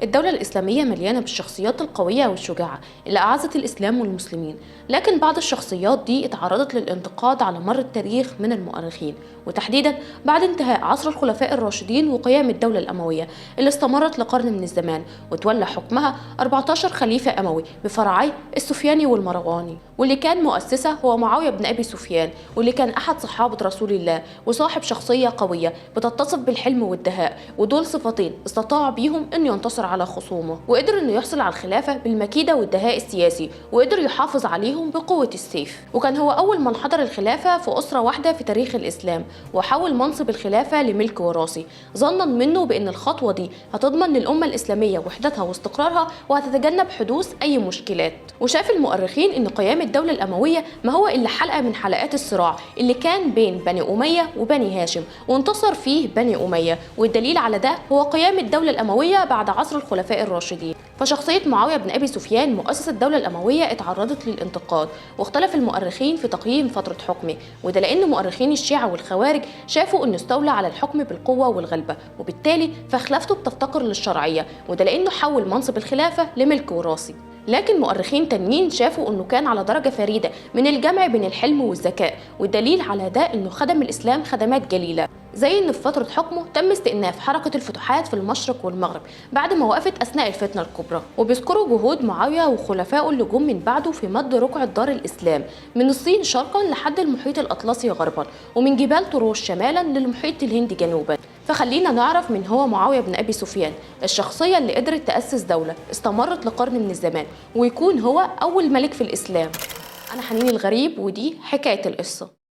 الدولة الإسلامية مليانة بالشخصيات القوية والشجاعة اللي أعزت الإسلام والمسلمين، لكن بعض الشخصيات دي اتعرضت للانتقاد على مر التاريخ من المؤرخين، وتحديدا بعد انتهاء عصر الخلفاء الراشدين وقيام الدولة الأموية اللي استمرت لقرن من الزمان، وتولى حكمها 14 خليفة أموي بفرعي السفياني والمرواني، واللي كان مؤسسه هو معاوية بن أبي سفيان، واللي كان أحد صحابة رسول الله وصاحب شخصية قوية بتتصف بالحلم والدهاء، ودول صفتين استطاع بيهم إنه ينتصر على خصومه، وقدر إنه يحصل على الخلافة بالمكيدة والدهاء السياسي، وقدر يحافظ عليهم بقوة السيف. وكان هو أول من حضر الخلافة في أسرة واحدة في تاريخ الإسلام، وحول منصب الخلافة لملك وراثي، ظنا منه بأن الخطوة دي هتضمن للأمة الإسلامية وحدتها واستقرارها وهتتجنب حدوث أي مشكلات. وشاف المؤرخين إن قيام الدولة الأموية ما هو إلا حلقة من حلقات الصراع اللي كان بين بني أمية وبني هاشم، وانتصر فيه بني أمية، والدليل على ده هو قيام الدولة الأموية بعد عصر الخلفاء الراشدين. فشخصية معاوية بن أبي سفيان مؤسس الدولة الأموية اتعرضت للانتقاد، واختلف المؤرخين في تقييم فترة حكمه، وده لأن مؤرخين الشيعة والخوارج شافوا إنه استولى على الحكم بالقوة والغلبة، وبالتالي فخلافته بتفتقر للشرعية، وده لأنه حول منصب الخلافة لملك وراثي. لكن مؤرخين تانيين شافوا انه كان على درجة فريدة من الجمع بين الحلم والذكاء، والدليل على ده انه خدم الاسلام خدمات جليلة، زي ان في فترة حكمه تم استئناف حركة الفتوحات في المشرق والمغرب بعد ما وقفت اثناء الفتنة الكبرى، وبيذكروا جهود معاوية وخلفائه اللي جم من بعده في مد رقعة دار الاسلام من الصين شرقا لحد المحيط الاطلسي غربا، ومن جبال طروس شمالا للمحيط الهندي جنوبا. فخلينا نعرف من هو معاوية بن أبي سفيان، الشخصية اللي قدرت تأسس دولة استمرت لقرن من الزمان، ويكون هو أول ملك في الإسلام. أنا حنين الغريب، ودي حكاية القصة.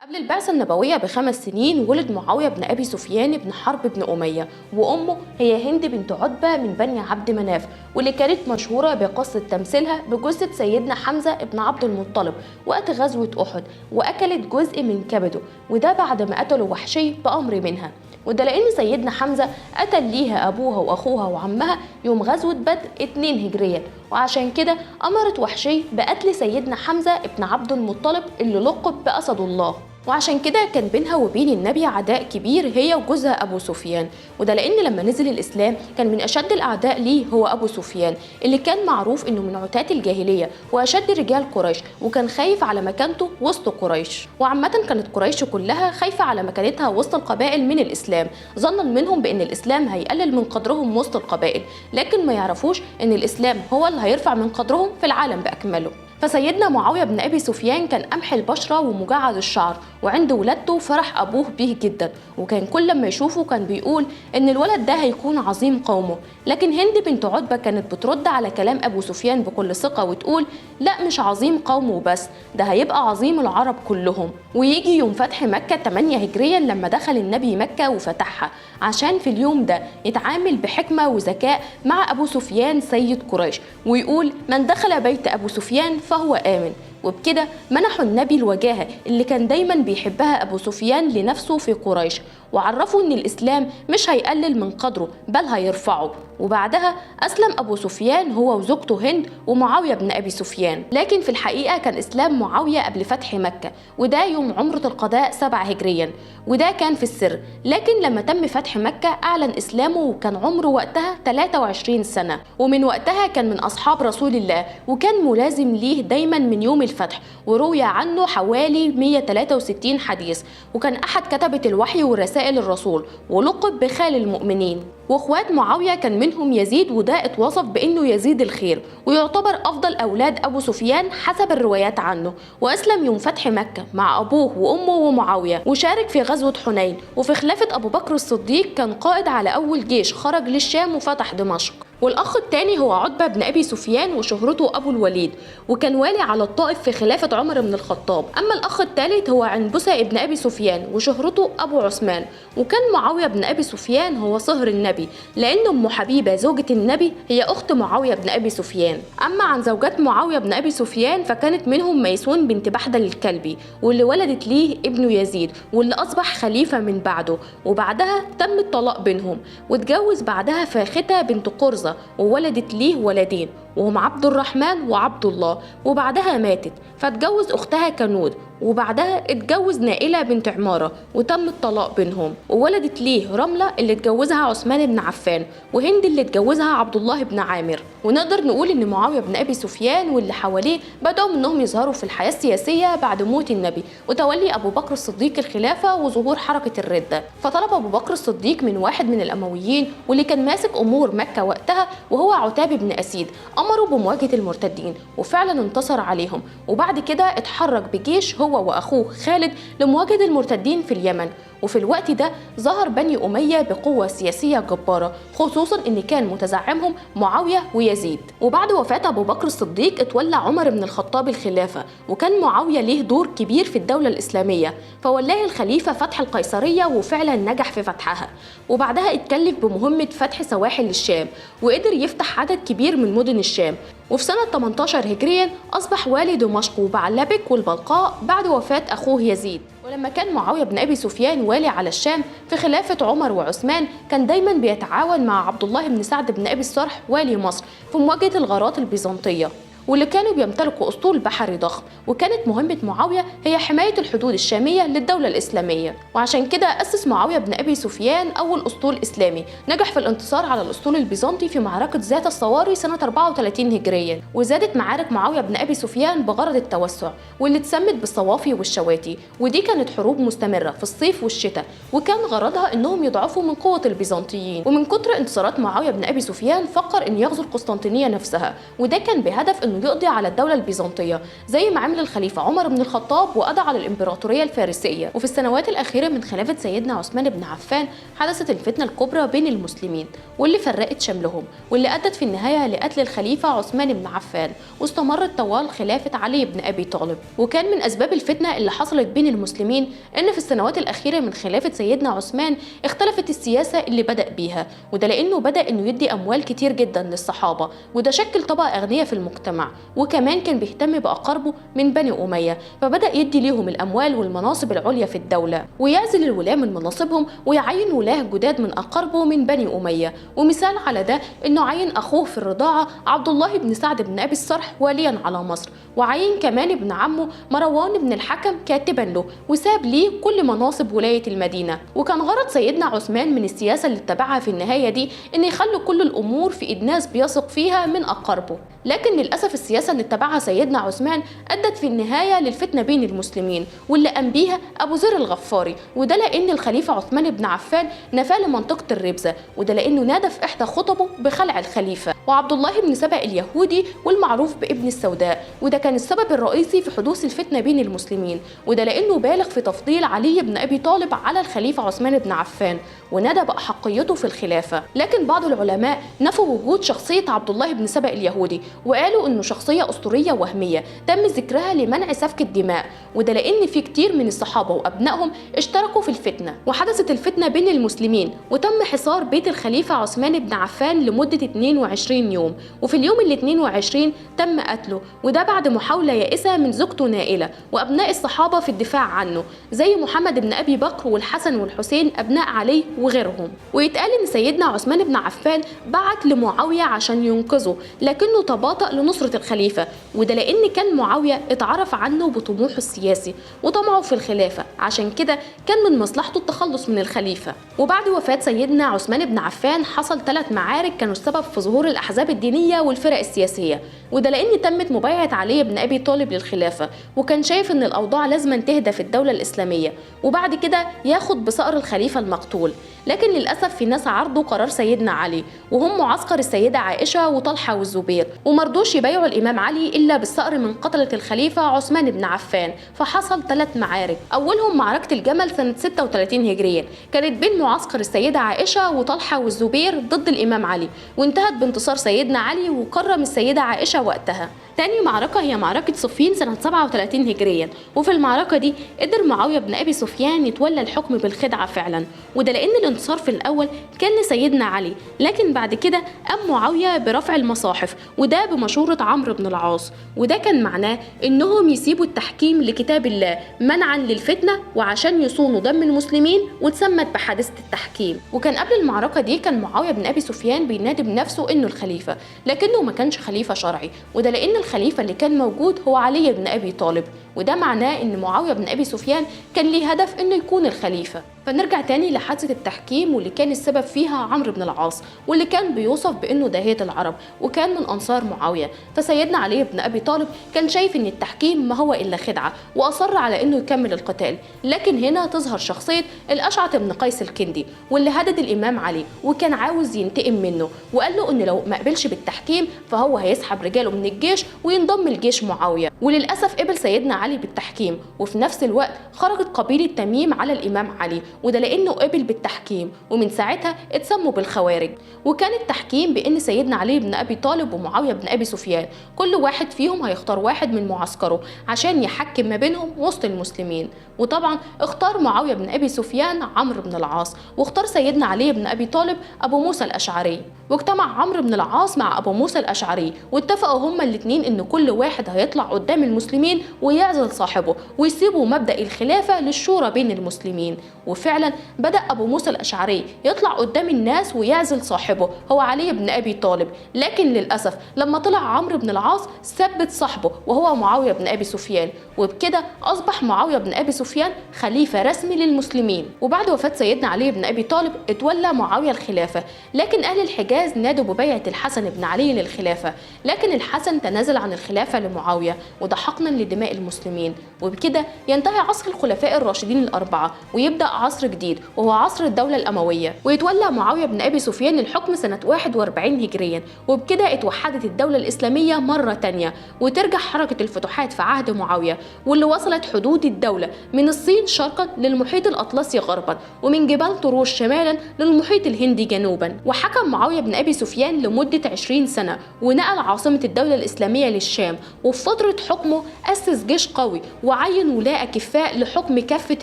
قبل البعثة النبوية ب5 سنين ولد معاوية بن أبي سفيان بن حرب بن أمية، وأمه هي هند بنت عتبة من بني عبد مناف، واللي كانت مشهورة بقصة تمثيلها بجثة سيدنا حمزة بن عبد المطلب وقت غزوة أحد، وأكلت جزء من كبده، وده بعد ما قتلوا وحشي بأمر منها، وده لأن سيدنا حمزة قتل ليها أبوها وأخوها وعمها يوم غزوة بدر 2 هجريا، وعشان كده أمرت وحشي بقتل سيدنا حمزة بن عبد المطلب اللي لقب بأسد الله، وعشان كده كان بينها وبين النبي عداء كبير هي وجوزها أبو سفيان، وده لأن لما نزل الإسلام كان من أشد الأعداء ليه هو أبو سفيان، اللي كان معروف إنه من عتاة الجاهلية وأشد رجال قريش، وكان خايف على مكانته وسط قريش، وعامة كانت قريش كلها خايفة على مكانتها وسط القبائل من الإسلام، ظنا منهم بأن الإسلام هيقلل من قدرهم وسط القبائل، لكن ما يعرفوش إن الإسلام هو اللي هيرفع من قدرهم في العالم بأكمله. فسيدنا معاوية بن أبي سفيان كان قمح البشرة ومجعد الشعر، وعند ولادته فرح أبوه به جدا، وكان كل ما يشوفه كان بيقول إن الولد ده هيكون عظيم قومه. لكن هند بنت عتبة كانت بترد على كلام أبو سفيان بكل ثقة وتقول لا، مش عظيم قومه بس، ده هيبقى عظيم العرب كلهم. ويجي يوم فتح مكة 8 هجريا لما دخل النبي مكة وفتحها، عشان في اليوم ده يتعامل بحكمة وذكاء مع أبو سفيان سيد قريش، ويقول من دخل بيت أبو سفيان فهو آمن. وبكده منحوا النبي الوجاهة اللي كان دايما بيحبها أبو سفيان لنفسه في قريش، وعرفوا إن الإسلام مش هيقلل من قدره بل هيرفعه. وبعدها أسلم أبو سفيان هو وزوجته هند ومعاوية بن أبي سفيان، لكن في الحقيقة كان إسلام معاوية قبل فتح مكة، وده يوم عمرة القضاء 7 هجريا، وده كان في السر، لكن لما تم فتح مكة أعلن إسلامه، وكان عمره وقتها 23 سنة، ومن وقتها كان من أصحاب رسول الله، وكان ملازم ليه دايما من يوم الفتح، وروي عنه حوالي 163 حديث، وكان أحد كتبة الوحي ورسائل الرسول، ولقب بخال المؤمنين. واخوات معاوية كان منهم يزيد، وده اتوصف بانه يزيد الخير، ويعتبر افضل اولاد ابو سفيان حسب الروايات عنه، واسلم يوم فتح مكة مع ابوه وامه ومعاوية، وشارك في غزوة حنين، وفي خلافة ابو بكر الصديق كان قائد على اول جيش خرج للشام وفتح دمشق. والأخ الثاني هو عتبة بن أبي سفيان وشهرته أبو الوليد، وكان والي على الطائف في خلافة عمر بن الخطاب. أما الأخ الثالث هو عنبسة بن أبي سفيان وشهرته أبو عثمان، وكان معاوية بن أبي سفيان هو صهر النبي، لأن أم حبيبة زوجة النبي هي أخت معاوية بن أبي سفيان. أما عن زوجات معاوية بن أبي سفيان فكانت منهم ميسون بنت بحدل الكلبي، واللي ولدت ليه ابنه يزيد، واللي أصبح خليفة من بعده، وبعدها تم الطلاق بينهم، واتجوز بعدها فاختة بنت قرظة وولدت ليه ولدين وهم عبد الرحمن وعبد الله، وبعدها ماتت، فاتجوز أختها كنود وبعدها اتجوز نائلة بنت عمارة وتم الطلاق بينهم، وولدت ليه رملة اللي اتجوزها عثمان بن عفان، وهند اللي اتجوزها عبد الله بن عامر. ونقدر نقول ان معاوية بن ابي سفيان واللي حواليه بدأوا منهم يظهروا في الحياة السياسية بعد موت النبي وتولي ابو بكر الصديق الخلافة وظهور حركة الردة. فطلب ابو بكر الصديق من واحد من الامويين واللي كان ماسك امور مكة وقتها وهو عتاب بن اسيد، امره بمواجهة المرتدين وفعلا انتصر عليهم. وبعد كده اتحرك بجيش هو واخوه خالد لمواجهة المرتدين في اليمن. وفي الوقت ده ظهر بني أمية بقوة سياسية جبارة، خصوصا ان كان متزعمهم معاوية ويزيد. وبعد وفاة ابو بكر الصديق اتولى عمر بن الخطاب الخلافة، وكان معاوية ليه دور كبير في الدولة الإسلامية، فولاه الخليفة فتح القيصرية وفعلا نجح في فتحها. وبعدها اتكلف بمهمة فتح سواحل الشام وقدر يفتح عدد كبير من مدن الشام. وفي سنة 18 هجريا أصبح والي دمشق وبعلبك والبلقاء بعد وفاة أخوه يزيد. ولما كان معاوية بن أبي سفيان والي على الشام في خلافة عمر وعثمان، كان دايما بيتعاون مع عبد الله بن سعد بن أبي الصرح والي مصر في مواجهة الغارات البيزنطية، واللي كانوا بيمتلكوا أسطول بحري ضخم. وكانت مهمة معاوية هي حماية الحدود الشامية للدولة الإسلامية، وعشان كده أسس معاوية بن أبي سفيان أول أسطول إسلامي نجح في الانتصار على الأسطول البيزنطي في معركة ذات الصواري سنة 34 هجريا. وزادت معارك معاوية بن أبي سفيان بغرض التوسع واللي اتسمت بالصوافي والشواتي، ودي كانت حروب مستمرة في الصيف والشتاء، وكان غرضها إنهم يضعفوا من قوة البيزنطيين. ومن كتر انتصارات معاوية بن أبي سفيان فكر إن يغزو القسطنطينية نفسها، وده كان بهدف إنه يقضي على الدولة البيزنطية زي ما عمل الخليفة عمر بن الخطاب وقضى على الإمبراطورية الفارسية. وفي السنوات الأخيرة من خلافة سيدنا عثمان بن عفان حدثت الفتنة الكبرى بين المسلمين واللي فرقت شملهم، واللي أدت في النهاية لقتل الخليفة عثمان بن عفان، واستمرت طوال خلافة علي بن أبي طالب. وكان من أسباب الفتنة اللي حصلت بين المسلمين إن في السنوات الأخيرة من خلافة سيدنا عثمان اختلفت السياسة اللي بدأ بيها، وده لأنه بدأ إنه يدي أموال كتير جدا للصحابة، وده شكل طبقة أغنية في المجتمع. وكمان كان بيهتم بأقاربه من بني أمية، فبدأ يدي ليهم الأموال والمناصب العليا في الدولة، ويعزل الولاة من مناصبهم ويعين ولاة جداد من أقاربه من بني أمية. ومثال على ده إنه عين أخوه في الرضاعة عبد الله بن سعد بن أبي الصرح واليا على مصر، وعين كمان ابن عمه مروان بن الحكم كاتبا له، وساب ليه كل مناصب ولاية المدينة. وكان غرض سيدنا عثمان من السياسة اللي اتبعها في النهاية دي إن يخلوا كل الأمور في إيد ناس بيثق فيها من أقاربه. لكن للأسف السياسة اللي اتبعها سيدنا عثمان أدت في النهاية للفتنة بين المسلمين، واللي قام بيها أبو ذر الغفاري، وده لأن الخليفة عثمان بن عفان نفى لمنطقة الربزة، وده لأنه نادى في إحدى خطبه بخلع الخليفة. وعبد الله بن سبأ اليهودي والمعروف بابن السوداء، وده كان السبب الرئيسي في حدوث الفتنة بين المسلمين، وده لأنه بالغ في تفضيل علي بن أبي طالب على الخليفة عثمان بن عفان ونادى بأحقيته في الخلافة. لكن بعض العلماء نفوا وجود شخصية عبد الله بن سبأ اليهودي، وقالوا إنه شخصية أسطورية وهمية تم ذكرها لمنع سفك الدماء، وده لأن في كتير من الصحابة وأبنائهم اشتركوا في الفتنة، وحدثت الفتنة بين المسلمين وتم حصار بيت الخليفة عثمان بن عفان لمدة 22 يوم. وفي اليوم ال 22 تم قتله، وده بعد محاولة يائسة من زوجته نائلة وأبناء الصحابة في الدفاع عنه زي محمد بن أبي بكر والحسن والحسين أبناء علي وغيرهم. ويتقال إن سيدنا عثمان بن عفان بعت لمعاوية عشان ينقذه، لكنه تباطأ لنصرة الخليفة، وده لأن كان معاوية اتعرف عنه بطموحه السياسي وطمعه في الخلافة، عشان كده كان من مصلحته التخلص من الخليفة. وبعد وفاة سيدنا عثمان بن عفان حصل 3 معارك كانوا السبب في ظهور الأحزاب الدينية والفرق السياسية، وده لأن تمت مبايعة علي بن أبي طالب للخلافة، وكان شايف إن الأوضاع لازم تهدى في الدولة الإسلامية وبعد كده ياخد بصقر الخليفة المقتول. لكن للأسف في ناس عارضوا قرار سيدنا علي، وهم معسكر السيدة عائشة وطلحة والزبير، ومرضوش يبايعوا الإمام علي إلا بالصقر من قتلة الخليفة عثمان بن عفان. فحصل 3 معارك، أولهم معركة الجمل سنة 36 هجريا كانت بين معسكر السيدة عائشة وطلحة والزبير ضد الإمام علي، وانتهت بانتصار سيدنا علي وكرم السيدة عائشة وقتها. تاني معركة هي معركة صفين سنة 37 هجريا، وفي المعركة دي قدر معاوية بن أبي سفيان يتولى الحكم بالخدعة فعلا، وده لأن الانتصار في الأول كان لسيدنا علي، لكن بعد كده قام معاوية برفع المصاحف، وده بمشورة عمرو بن العاص، وده كان معناه إنهم يسيبوا التحكيم لكتاب الله منعا للفتنة وعشان يصونوا دم المسلمين، وتسمت بحادثة التحكيم. وكان قبل المعركة دي كان معاوية بن أبي سفيان بينادي بنفسه إنه الخليفة، لكنه ما كانش خليفة شرعي، وده لأن الخليفة اللي كان موجود هو علي بن أبي طالب، وده معناه ان معاوية بن ابي سفيان كان ليه هدف انه يكون الخليفة. فنرجع تاني لحادثة التحكيم واللي كان السبب فيها عمرو بن العاص، واللي كان بيوصف بانه داهية العرب وكان من انصار معاوية. فسيدنا علي بن ابي طالب كان شايف ان التحكيم ما هو الا خدعة، واصر على انه يكمل القتال. لكن هنا تظهر شخصية الاشعث بن قيس الكندي، واللي هدد الامام علي وكان عاوز ينتقم منه، وقال له ان لو ما قبلش بالتحكيم فهو هيسحب رجاله من الجيش وينضم لجيش معاوية. وللاسف قبل سيدنا علي بالتحكيم، وفي نفس الوقت خرجت قبيلة تميم على الامام علي، وده لانه قبل بالتحكيم، ومن ساعتها اتسموا بالخوارج. وكان التحكيم بان سيدنا علي بن ابي طالب ومعاويه بن ابي سفيان كل واحد فيهم هيختار واحد من معسكره عشان يحكم ما بينهم وسط المسلمين. وطبعا اختار معاويه بن ابي سفيان عمرو بن العاص، واختار سيدنا علي بن ابي طالب ابو موسى الاشعري. واجتمع عمرو بن العاص مع ابو موسى الاشعري، واتفقوا هما الاثنين ان كل واحد هيطلع قدام المسلمين ويعزل صاحبه، ويسيبوا مبدأ الخلافه للشورى بين المسلمين. وفعلا بدأ ابو موسى الاشعري يطلع قدام الناس ويعزل صاحبه هو علي بن ابي طالب. لكن للاسف لما طلع عمرو بن العاص ثبت صاحبه وهو معاويه بن ابي سفيان، وبكده اصبح معاويه بن ابي سفيان خليفه رسمي للمسلمين. وبعد وفاه سيدنا علي بن ابي طالب اتولى معاويه الخلافه، لكن اهل الحجاز نادوا ببيعه الحسن بن علي للخلافه، لكن الحسن تنازل عن الخلافه لمعاويه، وده حقنا لدماء المسلمين. وبكده ينتهي عصر الخلفاء الراشدين الاربعه، ويبدا عصر جديد وهو عصر الدوله الامويه. ويتولى معاويه بن ابي سفيان الحكم سنه 41 هجريا، وبكده اتوحدت الدوله الاسلاميه مره تانيه، وترجع حركه الفتوحات في عهد معاويه، واللي وصلت حدود الدوله من الصين شرقا للمحيط الاطلسي غربا، ومن جبال طروس شمالا للمحيط الهندي جنوبا. وحكم معاويه بن ابي سفيان لمده 20 سنه، ونقل عاصمه الدوله الاسلاميه للشام. وفي فتره حكمه اسس جيش قوي وعين ولاة اكفاء لحكم كافه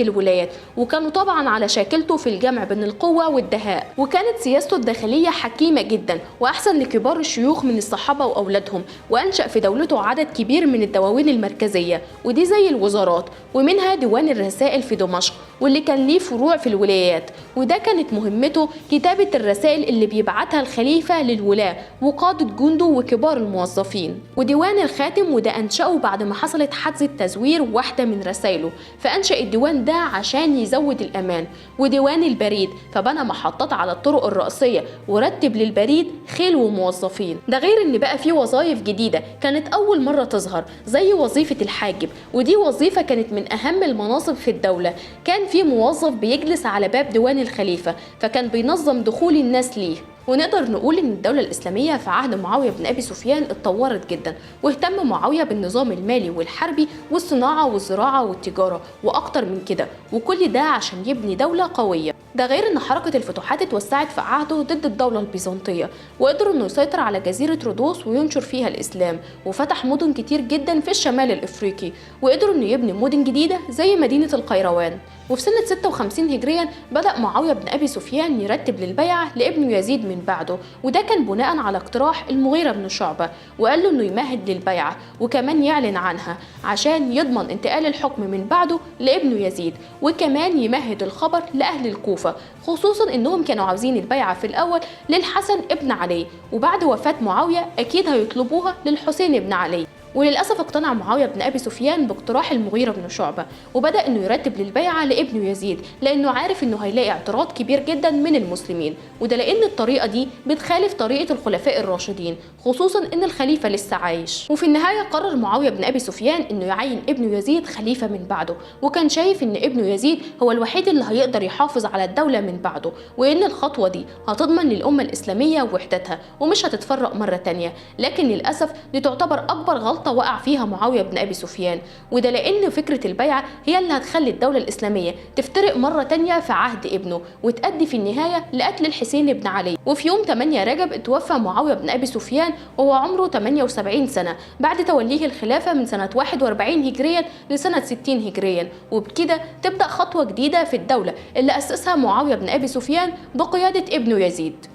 الولايات، وكانوا طبعا على شاكلته في الجمع بين القوه والدهاء. وكانت سياسته الداخليه حكيمه جدا واحسن لكبار الشيوخ من الصحابه واولادهم، وانشا في دولته عدد كبير من الدواوين المركزيه، ودي زي الوزارات، ومنها ديوان الرسائل في دمشق واللي كان ليه فروع في الولايات، وده كانت مهمته كتابه الرسائل اللي بيبعتها الخليفه للولاه وقاده جنده وكبار الموظفين. وديوان الخاتم وده انشاه بعد ما حصلت حادثه تزوير واحده من رسائله، فانشا الديوان ده عشان يزود الامان. وديوان البريد فبنى محطات على الطرق الرئيسيه ورتب للبريد خيل وموظفين. ده غير ان بقى فيه وظائف جديده كانت اول مره تظهر، زي وظيفه الحاجب، ودي وظيفه كانت من اهم المناصب في الدوله. كان في موظف بيجلس على باب ديوان الخليفه، فكان بينظم دخول الناس ليه. ونقدر نقول ان الدولة الاسلامية في عهد معاوية بن ابي سفيان اتطورت جدا، واهتم معاوية بالنظام المالي والحربي والصناعة والزراعة والتجارة واكتر من كده، وكل ده عشان يبني دولة قوية. ده غير ان حركة الفتوحات اتوسعت في عهده ضد الدولة البيزنطية، وقدر انه يسيطر على جزيرة رودوس وينشر فيها الاسلام، وفتح مدن كتير جدا في الشمال الافريقي، وقدر انه يبني مدن جديدة زي مدينة القيروان. وفي سنة 56 هجريا بدأ معاوية بن أبي سفيان يرتب للبيعة لابنه يزيد من بعده، وده كان بناء على اقتراح المغيرة بن شعبة، وقال له إنه يمهد للبيعة وكمان يعلن عنها عشان يضمن انتقال الحكم من بعده لابنه يزيد، وكمان يمهد الخبر لأهل الكوفة، خصوصا إنهم كانوا عاوزين البيعة في الأول للحسن ابن علي، وبعد وفاة معاوية أكيد هيطلبوها للحسين ابن علي. وللأسف اقتنع معاوية بن أبي سفيان باقتراح المغيرة بن شعبة، وبدأ إنه يرتب للبيعة لابنه يزيد، لأنه عارف إنه هيلاقي اعتراض كبير جدا من المسلمين، وده لأن الطريقة دي بتخالف طريقة الخلفاء الراشدين، خصوصا إن الخليفة لسه عايش. وفي النهاية قرر معاوية بن أبي سفيان إنه يعين ابنه يزيد خليفة من بعده، وكان شايف إن ابنه يزيد هو الوحيد اللي هيقدر يحافظ على الدولة من بعده، وإن الخطوة دي هتضمن للأمة الإسلامية وحدتها ومش هتتفرق مرة تانية. لكن للأسف دي تعتبر أكبر غلطة وقع فيها معاوية بن أبي سفيان، وده لأن فكرة البيعة هي اللي هتخلي الدولة الإسلامية تفترق مرة تانية في عهد ابنه، وتؤدي في النهاية لقتل الحسين بن علي. وفي يوم 8 رجب اتوفى معاوية بن أبي سفيان وهو عمره 78 سنة بعد توليه الخلافة من سنة 41 هجريا لسنة 60 هجريا، وبكده تبدأ خطوة جديدة في الدولة اللي أسسها معاوية بن أبي سفيان بقيادة ابنه يزيد.